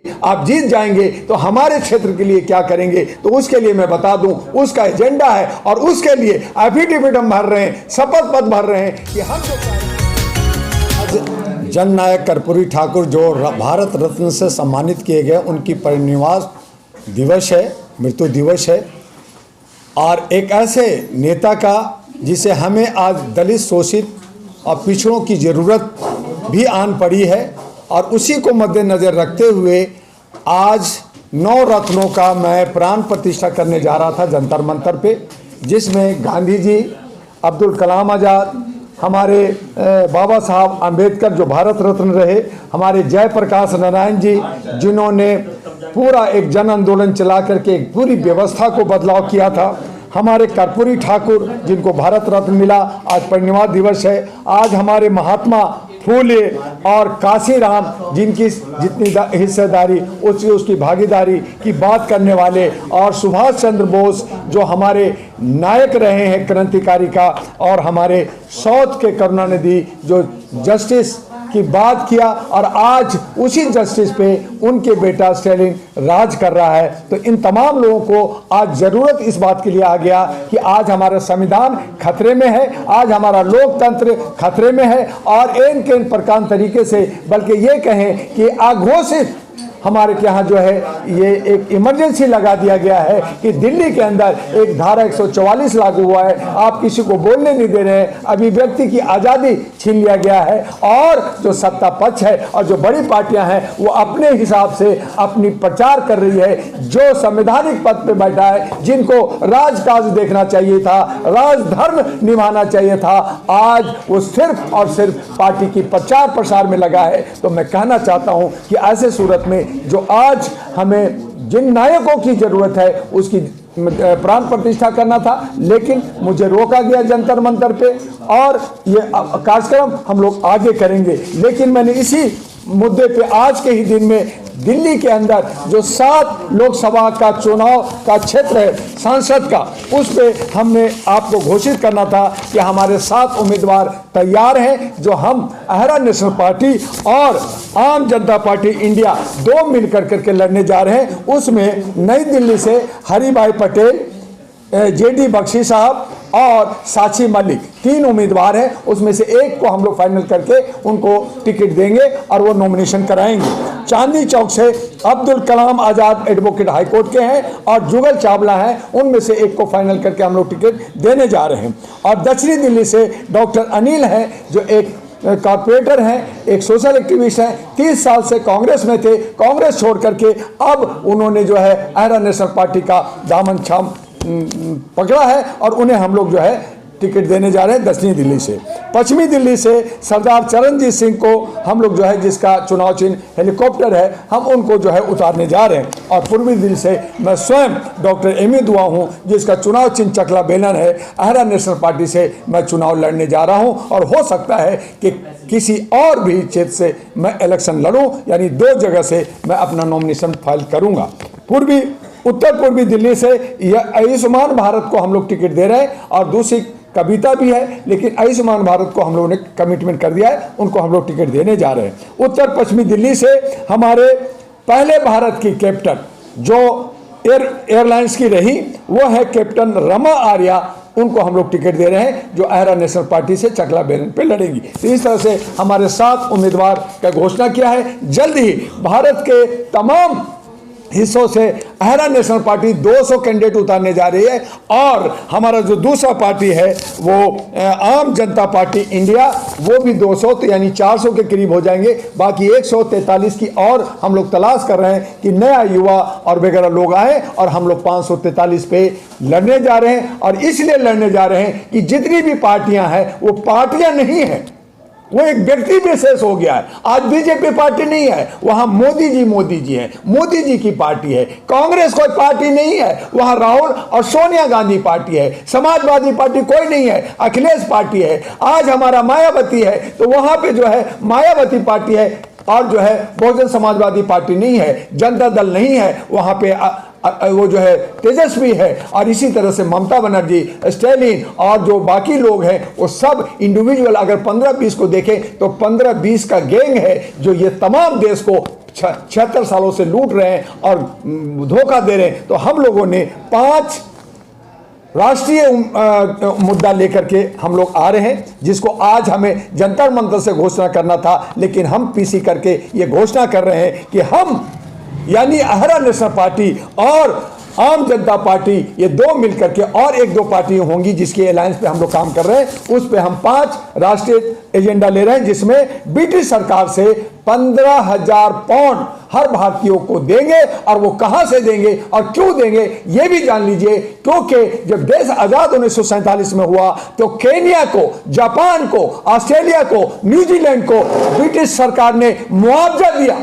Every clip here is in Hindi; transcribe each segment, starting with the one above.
आप जीत जाएंगे तो हमारे क्षेत्र के लिए क्या करेंगे, तो उसके लिए मैं बता दूं, उसका एजेंडा है और उसके लिए एफिडेविट हम भर रहे हैं, शपथ पत्र भर रहे हैं कि हम जननायक कर्पूरी ठाकुर जो भारत रत्न से सम्मानित किए गए, उनकी परिनिर्वाण दिवस है, मृत्यु दिवस है। और एक ऐसे नेता का जिसे हमें आज दलित, शोषित और पिछड़ों की ज़रूरत भी आन पड़ी है, और उसी को मद्देनज़र रखते हुए आज 9 रत्नों का मैं प्राण प्रतिष्ठा करने जा रहा था जंतर मंतर पे, जिसमें गांधी जी, अब्दुल कलाम आज़ाद, हमारे बाबा साहब आम्बेडकर जो भारत रत्न रहे, हमारे जयप्रकाश नारायण जी जिन्होंने पूरा एक जन आंदोलन चला करके एक पूरी व्यवस्था को बदलाव किया था, हमारे कर्पूरी ठाकुर जिनको भारत रत्न मिला, आज परिनिर्वाण दिवस है। आज हमारे महात्मा फूले और काशीराम जिनकी जितनी हिस्सेदारी उसकी भागीदारी की बात करने वाले, और सुभाष चंद्र बोस जो हमारे नायक रहे हैं क्रांतिकारी का, और हमारे साउथ के करुणानिधि जो जस्टिस की बात किया, और आज उसी जस्टिस पे उनके बेटा स्टालिन राज कर रहा है। तो इन तमाम लोगों को आज ज़रूरत इस बात के लिए आ गया कि आज हमारा संविधान खतरे में है, आज हमारा लोकतंत्र खतरे में है, और इन के प्रकार तरीके से, बल्कि ये कहें कि अघोषित हमारे यहाँ जो है ये एक इमरजेंसी लगा दिया गया है कि दिल्ली के अंदर एक धारा 144 लागू हुआ है, आप किसी को बोलने नहीं दे रहे हैं, अभिव्यक्ति की आज़ादी छीन लिया गया है, और जो सत्ता पक्ष है और जो बड़ी पार्टियां हैं वो अपने हिसाब से अपनी प्रचार कर रही है। जो संवैधानिक पद पे बैठा है, जिनको राजकाज देखना चाहिए था, राजधर्म निभाना चाहिए था, आज वो सिर्फ और सिर्फ पार्टी की प्रचार प्रसार में लगा है। तो मैं कहना चाहता हूँ कि ऐसे सूरत में जो आज हमें जिन नायकों की जरूरत है उसकी प्राण प्रतिष्ठा करना था, लेकिन मुझे रोका गया जंतर मंतर पे, और ये कार्यक्रम हम लोग आगे करेंगे। लेकिन मैंने इसी मुद्दे पे आज के ही दिन में दिल्ली के अंदर जो 7 लोकसभा का चुनाव का क्षेत्र है सांसद का, उस पे हमने आपको घोषित करना था कि हमारे 7 उम्मीदवार तैयार हैं, जो हम अहरा नेशनल पार्टी और आम जनता पार्टी इंडिया 2 मिलकर करके लड़ने जा रहे हैं। उसमें नई दिल्ली से हरि भाई पटेल, जेडी बख्शी साहब और साक्षी मलिक 3 उम्मीदवार हैं। उसमें से एक को हम लोग फाइनल करके उनको टिकट देंगे और वो नॉमिनेशन कराएंगे। चांदनी चौक से अब्दुल कलाम आज़ाद एडवोकेट हाईकोर्ट के हैं और जुगल चावला हैं, उनमें से एक को फाइनल करके हम लोग टिकट देने जा रहे हैं। और दक्षिणी दिल्ली से डॉक्टर अनिल हैं जो एक कॉर्पोरेटर हैं, एक सोशल एक्टिविस्ट हैं, 30 साल से कांग्रेस में थे, कांग्रेस छोड़ करके अब उन्होंने जो है अहरा नेशनल पार्टी का दामन छाम पकड़ा है, और उन्हें हम लोग जो है टिकट देने जा रहे हैं दक्षिणी दिल्ली से। पश्चिमी दिल्ली से सरदार चरणजीत सिंह को हम लोग जो है, जिसका चुनाव चिन्ह हेलीकॉप्टर है, हम उनको जो है उतारने जा रहे हैं। और पूर्वी दिल्ली से मैं स्वयं डॉक्टर एमी दुआ हूँ, जिसका चुनाव चिन्ह चकला बेलन है, अहरा नेशनल पार्टी से मैं चुनाव लड़ने जा रहा हूँ, और हो सकता है कि किसी और भी क्षेत्र से मैं इलेक्शन लड़ूँ, यानी 2 जगह से मैं अपना नॉमिनेशन फाइल करूँगा। उत्तर पूर्वी दिल्ली से आयुष्मान भारत को हम लोग टिकट दे रहे हैं, और दूसरी कविता भी है, लेकिन आयुष्मान भारत को हम लोगों ने कमिटमेंट कर दिया है, उनको हम लोग टिकट देने जा रहे हैं। उत्तर पश्चिमी दिल्ली से हमारे पहले भारत की कैप्टन जो एयरलाइंस की रही, वो है कैप्टन रमा आर्या, उनको हम लोग टिकट दे रहे हैं, जो अहरा नेशनल पार्टी से चकला बेलन पे लड़ेंगी। तो इस तरह से हमारे 7 उम्मीदवार का घोषणा किया है। जल्द ही भारत के तमाम हिस्सों से अहरा नेशनल पार्टी 200 कैंडिडेट उतारने जा रही है, और हमारा जो दूसरा पार्टी है वो आम जनता पार्टी इंडिया, वो भी 200, तो यानी 400 के करीब हो जाएंगे। बाकी 143 की और हम लोग तलाश कर रहे हैं कि नया युवा और वगैरह लोग आए, और हम लोग 543 पे लड़ने जा रहे हैं। और इसलिए लड़ने जा रहे हैं कि जितनी भी पार्टियां हैं वो पार्टियां नहीं हैं, वो एक व्यक्ति विशेष हो गया है। आज बीजेपी पार्टी नहीं है, वहां मोदी जी हैं, मोदी जी की पार्टी है। कांग्रेस कोई पार्टी नहीं है, वहां राहुल और सोनिया गांधी पार्टी है। समाजवादी पार्टी कोई नहीं है, अखिलेश पार्टी है। आज हमारा मायावती है, तो वहां पे जो है मायावती पार्टी है, और जो है बहुजन समाजवादी पार्टी नहीं है, जनता दल नहीं है, वहां पे वो जो है तेजस्वी है। और इसी तरह से ममता बनर्जी, स्टालिन और जो बाकी लोग हैं वो सब इंडिविजुअल, अगर 15-20 को देखें तो 15-20 का गैंग है जो ये तमाम देश को 76 सालों से लूट रहे हैं और धोखा दे रहे हैं। तो हम लोगों ने 5 राष्ट्रीय मुद्दा लेकर के हम लोग आ रहे हैं, जिसको आज हमें जंतर मंतर से घोषणा करना था, लेकिन हम पीसी करके ये घोषणा कर रहे हैं कि हम यानी अहरा नेशनल पार्टी और आम जनता पार्टी, ये दो मिलकर के और 1-2 पार्टियां होंगी जिसकी अलायंस पे हम लोग काम कर रहे हैं। उस पे हम 5 राष्ट्रीय एजेंडा ले रहे हैं, जिसमें ब्रिटिश सरकार से 15,000 पाउंड हर भारतीयों को देंगे। और वो कहां से देंगे और क्यों देंगे ये भी जान लीजिए, क्योंकि जब देश आजाद 1947 में हुआ तो केन्या को, जापान को, ऑस्ट्रेलिया को, न्यूजीलैंड को ब्रिटिश सरकार ने मुआवजा दिया।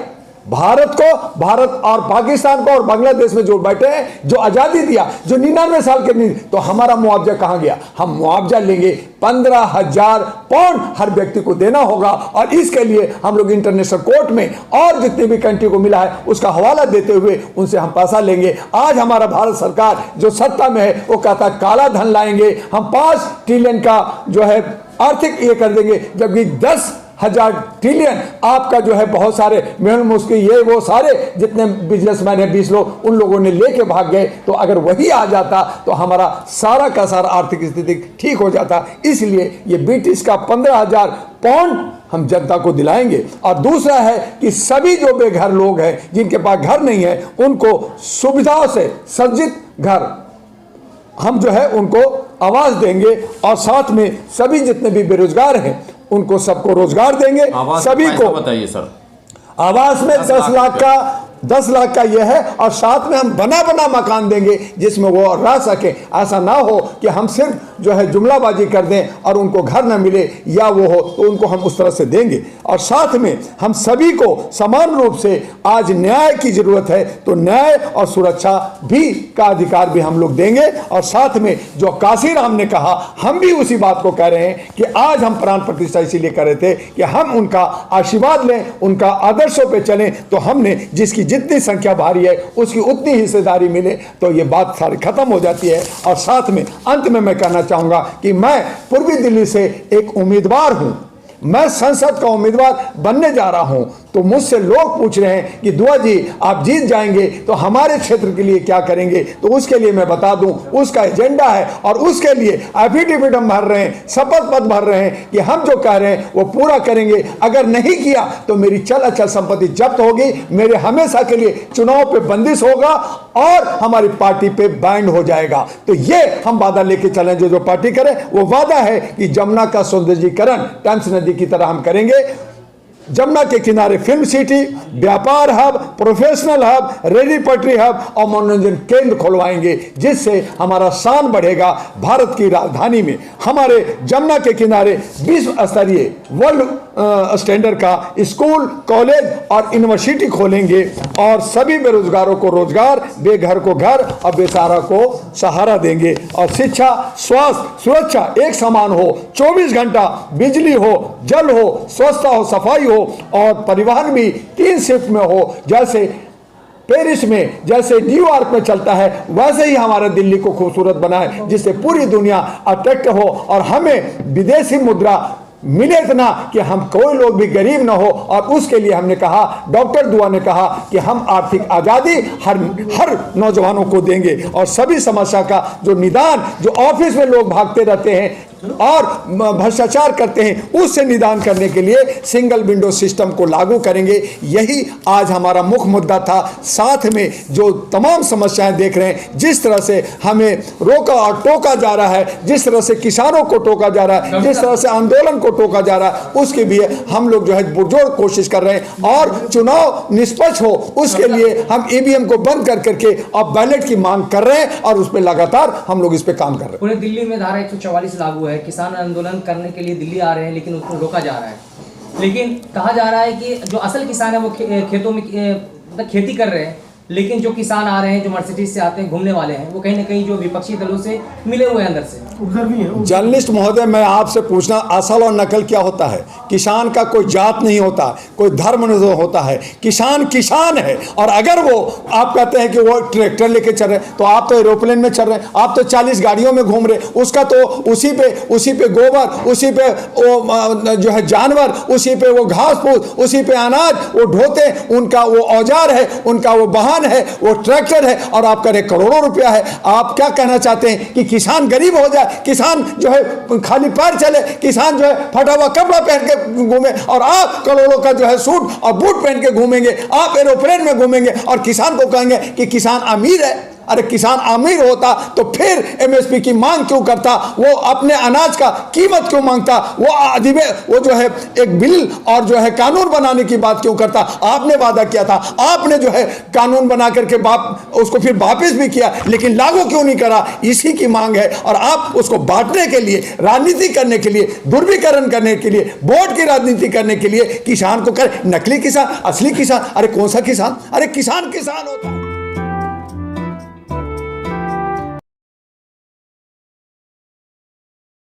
भारत को, भारत और पाकिस्तान को और बांग्लादेश में जो बैठे हैं, जो आजादी दिया, जो 99 साल के नहीं, तो हमारा मुआवजा कहां गया? हम मुआवजा लेंगे, 15,000 पाउंड हर व्यक्ति को देना होगा। और इसके लिए हम लोग इंटरनेशनल कोर्ट में और जितनी भी कंट्री को मिला है उसका हवाला देते हुए उनसे हम पैसा लेंगे। आज हमारा भारत सरकार जो सत्ता में है वो कहता है काला धन लाएंगे, हम 5 ट्रिलियन का जो है आर्थिक ये कर देंगे, जबकि 10,000 ट्रिलियन आपका जो है बहुत सारे मेहन मुस्की ये वो सारे जितने बिजनेसमैन है 20 लोग, उन लोगों ने लेके भाग गए। तो अगर वही आ जाता तो हमारा सारा का सारा आर्थिक स्थिति ठीक हो जाता। इसलिए ये ब्रिटिश का 15,000 पाउंड हम जनता को दिलाएंगे। और दूसरा है कि सभी जो बेघर लोग हैं, जिनके पास घर नहीं है, उनको सुविधाओं से सज्जित घर हम जो है उनको आवास देंगे। और साथ में सभी जितने भी बेरोजगार हैं उनको सबको रोजगार देंगे। सभी को बताइए सर, आवास में 10 लाख का यह है। और साथ में हम बना मकान देंगे जिसमें वो रह सके। ऐसा ना हो कि हम सिर्फ जो है जुमलाबाजी कर दें और उनको घर ना मिले या वो हो, तो उनको हम उस तरह से देंगे। और साथ में हम सभी को समान रूप से आज न्याय की जरूरत है, तो न्याय और सुरक्षा भी का अधिकार भी हम लोग देंगे। और साथ में जो काशीराम ने कहा, हम भी उसी बात को कह रहे हैं कि आज हम प्राण प्रतिष्ठा इसीलिए कर रहे थे कि हम उनका आशीर्वाद लें, उनका आदर्शों पर चलें। तो हमने जिसकी जितनी संख्या भारी है उसकी उतनी हिस्सेदारी मिले तो ये बात सारी खत्म हो जाती है। और साथ में अंत में मैं कहना चाहूंगा कि मैं पूर्वी दिल्ली से एक उम्मीदवार हूं, मैं संसद का उम्मीदवार बनने जा रहा हूं। तो मुझसे लोग पूछ रहे हैं कि दुआ जी आप जीत जाएंगे तो हमारे क्षेत्र के लिए क्या करेंगे? तो उसके लिए मैं बता दूं, उसका एजेंडा है और उसके लिए एफिडेविट हम भर रहे हैं, शपथ पत्र भर रहे हैं कि हम जो कह रहे हैं वो पूरा करेंगे। अगर नहीं किया तो मेरी चल अचल संपत्ति जब्त होगी, मेरे हमेशा के लिए चुनाव पे बंदिश होगा और हमारी पार्टी पे बैंड हो जाएगा। तो ये हम वादा लेके चलें, जो पार्टी करे वो वादा है कि जमुना का सौंदर्यीकरण टेम्स नदी की तरह हम करेंगे। जमुना के किनारे फिल्म सिटी, व्यापार हब, प्रोफेशनल हब, रेडी पटरी हब और मनोरंजन केंद्र खुलवाएंगे, जिससे हमारा शान बढ़ेगा। भारत की राजधानी में हमारे जमुना के किनारे विश्व स्तरीय वर्ल्ड स्टैंडर्ड का स्कूल, कॉलेज और यूनिवर्सिटी खोलेंगे और सभी बेरोजगारों को रोजगार, बेघर को घर और बेसहारा को सहारा देंगे। और शिक्षा, स्वास्थ्य, सुरक्षा एक समान हो, 24 घंटा बिजली हो, जल हो, स्वच्छता हो, सफाई हो और परिवहन भी 3 शिफ्ट में हो। जैसे पेरिस में, जैसे न्यूयॉर्क में चलता है, वैसे ही हमारा दिल्ली को खूबसूरत बनाए, जिससे पूरी दुनिया अट्रैक्ट हो और हमें विदेशी मुद्रा मिले इतना कि हम कोई लोग भी गरीब ना हो। और उसके लिए हमने कहा, डॉक्टर दुआ ने कहा कि हम आर्थिक आज़ादी हर नौजवानों को देंगे और सभी समस्या का जो निदान, जो ऑफिस में लोग भागते रहते हैं और भ्रष्टाचार करते हैं, उससे निदान करने के लिए सिंगल विंडो सिस्टम को लागू करेंगे। यही आज हमारा मुख्य मुद्दा था। साथ में जो तमाम समस्याएं देख रहे हैं, जिस तरह से हमें रोका और टोका जा रहा है, जिस तरह से किसानों को टोका जा रहा है, जिस तरह से आंदोलन को टोका जा रहा है, उसके भी हम लोग जो है पुरजोर कोशिश कर रहे हैं। और चुनाव निष्पक्ष हो उसके लिए हम ईवीएम को बंद कर करके अब बैलेट की मांग कर रहे हैं और उस पर लगातार हम लोग इस पर काम कर रहे हैं। पूरे दिल्ली में धारा 144 लागू है, किसान आंदोलन करने के लिए दिल्ली आ रहे हैं लेकिन उसको रोका जा रहा है। लेकिन कहा जा रहा है कि जो असल किसान है वो खेतों में खेती कर रहे हैं, लेकिन जो किसान आ रहे हैं, जो मर्सिडीज से आते हैं, घूमने वाले हैं, वो कहीं ना कहीं जो विपक्षी दलों से मिले हुए हैं अंदर से। जर्नलिस्ट महोदय, मैं आपसे पूछना, असल और नकल क्या होता है? किसान का कोई जात नहीं होता, कोई धर्म नहीं होता है। किसान किसान है। और अगर वो आप कहते हैं कि वो ट्रैक्टर लेके चल रहे, तो आप तो एरोप्लेन में चल रहे हैं, आप तो 40 गाड़ियों में घूम रहे। उसका तो उसी पे गोबर, उसी पे वो जो है जानवर, उसी पे वो घास फूस, उसी पे अनाज वो ढोते, उनका वो औजार है, उनका वो वाहन है, वो ट्रैक्टर है, और आपका करोड़ों रुपया है। आप क्या कहना चाहते हैं कि किसान गरीब हो जाए, किसान जो है खाली पैर चले, किसान जो है फटा हुआ कपड़ा पहन के घूमे, और आप करोड़ों का जो है सूट और बूट पहन के घूमेंगे, आप एरोप्लेन में घूमेंगे और किसान को कहेंगे कि किसान अमीर है? अरे किसान अमीर होता तो फिर एमएसपी की मांग क्यों करता? वो अपने अनाज का कीमत क्यों मांगता? वो जो है एक बिल और जो है कानून बनाने की बात क्यों करता? आपने वादा किया था, आपने जो है कानून बना करके उसको फिर वापस भी किया, लेकिन लागू क्यों नहीं करा? इसी की मांग है। और आप उसको बांटने के लिए, राजनीति करने के लिए, ध्रुवीकरण करने के लिए, वोट की राजनीति करने के लिए किसान को कर, नकली किसान, असली किसान, अरे कौन सा किसान? अरे किसान किसान होता है।